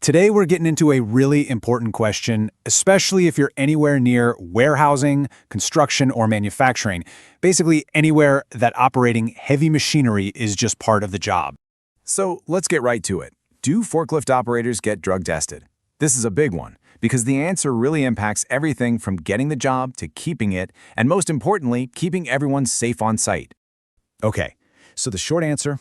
Today, we're getting into a really important question, especially if you're anywhere near warehousing, construction, or manufacturing. Basically, anywhere that operating heavy machinery is just part of the job. So let's get right to it. Do forklift operators get drug tested? This is a big one, because the answer really impacts everything from getting the job to keeping it, and most importantly, keeping everyone safe on site. Okay, so the short answer,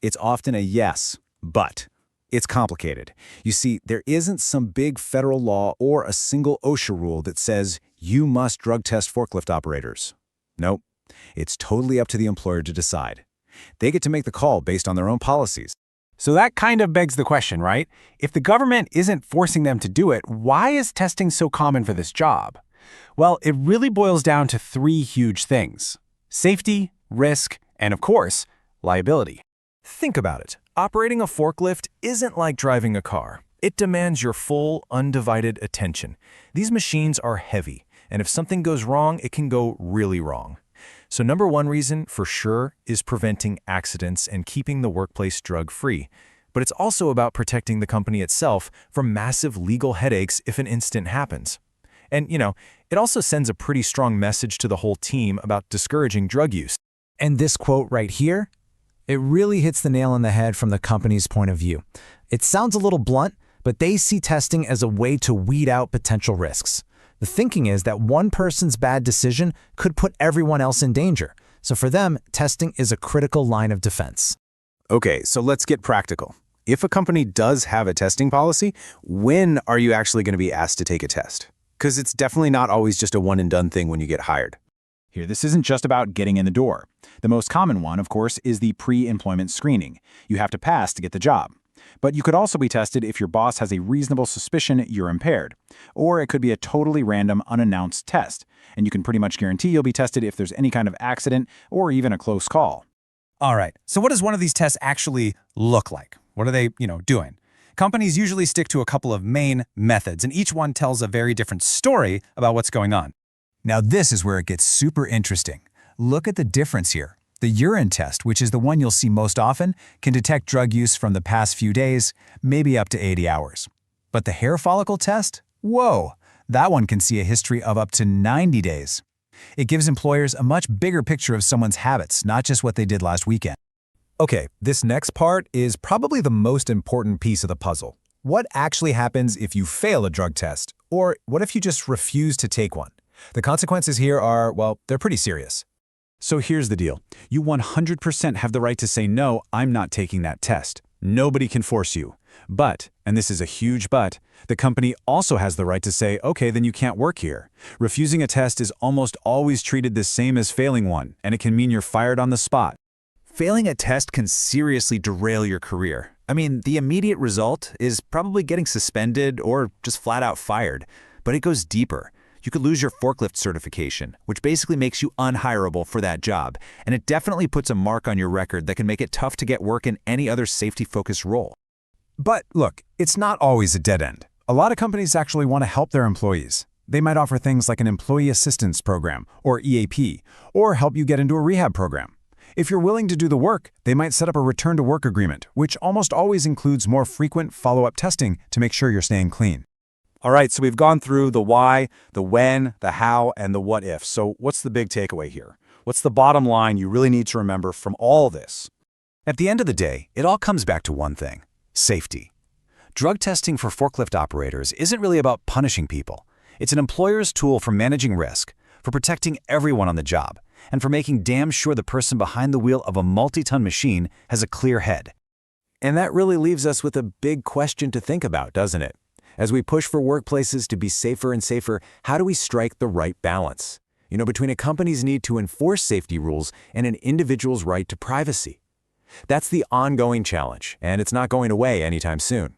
it's often a yes, but it's complicated. You see, there isn't some big federal law or a single OSHA rule that says you must drug test forklift operators. Nope, it's totally up to the employer to decide. They get to make the call based on their own policies. So that kind of begs the question, right? If the government isn't forcing them to do it, why is testing so common for this job? Well, it really boils down to three huge things: safety, risk, and of course, liability. Think about it. Operating a forklift isn't like driving a car. It demands your full, undivided attention. These machines are heavy, and if something goes wrong, it can go really wrong. So number one reason, for sure, is preventing accidents and keeping the workplace drug-free. But it's also about protecting the company itself from massive legal headaches if an incident happens. And, it also sends a pretty strong message to the whole team about discouraging drug use. And this quote right here, it really hits the nail on the head from the company's point of view. It sounds a little blunt, but they see testing as a way to weed out potential risks. The thinking is that one person's bad decision could put everyone else in danger. So for them, testing is a critical line of defense. Okay, so let's get practical. If a company does have a testing policy, when are you actually going to be asked to take a test? Because it's definitely not always just a one-and-done thing when you get hired. Here, this isn't just about getting in the door. The most common one, of course, is the pre-employment screening. You have to pass to get the job. But you could also be tested if your boss has a reasonable suspicion you're impaired. Or it could be a totally random, unannounced test, and you can pretty much guarantee you'll be tested if there's any kind of accident or even a close call. All right, so what does one of these tests actually look like? What are they, doing? Companies usually stick to a couple of main methods, and each one tells a very different story about what's going on. Now this is where it gets super interesting. Look at the difference here. The urine test, which is the one you'll see most often, can detect drug use from the past few days, maybe up to 80 hours. But the hair follicle test? Whoa! That one can see a history of up to 90 days. It gives employers a much bigger picture of someone's habits, not just what they did last weekend. Okay, this next part is probably the most important piece of the puzzle. What actually happens if you fail a drug test? Or what if you just refuse to take one? The consequences here are, well, they're pretty serious. So here's the deal. You 100% have the right to say, no, I'm not taking that test. Nobody can force you. But, and this is a huge but, the company also has the right to say, okay, then you can't work here. Refusing a test is almost always treated the same as failing one, and it can mean you're fired on the spot. Failing a test can seriously derail your career. I mean, the immediate result is probably getting suspended or just flat out fired. But it goes deeper. You could lose your forklift certification, which basically makes you unhireable for that job, and it definitely puts a mark on your record that can make it tough to get work in any other safety-focused role. But look, it's not always a dead end. A lot of companies actually want to help their employees. They might offer things like an employee assistance program, or EAP, or help you get into a rehab program. If you're willing to do the work, they might set up a return-to-work agreement, which almost always includes more frequent follow-up testing to make sure you're staying clean. All right, so we've gone through the why, the when, the how, and the what if. So what's the big takeaway here? What's the bottom line you really need to remember from all this? At the end of the day, it all comes back to one thing: safety. Drug testing for forklift operators isn't really about punishing people. It's an employer's tool for managing risk, for protecting everyone on the job, and for making damn sure the person behind the wheel of a multi-ton machine has a clear head. And that really leaves us with a big question to think about, doesn't it? As we push for workplaces to be safer and safer, how do we strike the right balance? Between a company's need to enforce safety rules and an individual's right to privacy. That's the ongoing challenge, and it's not going away anytime soon.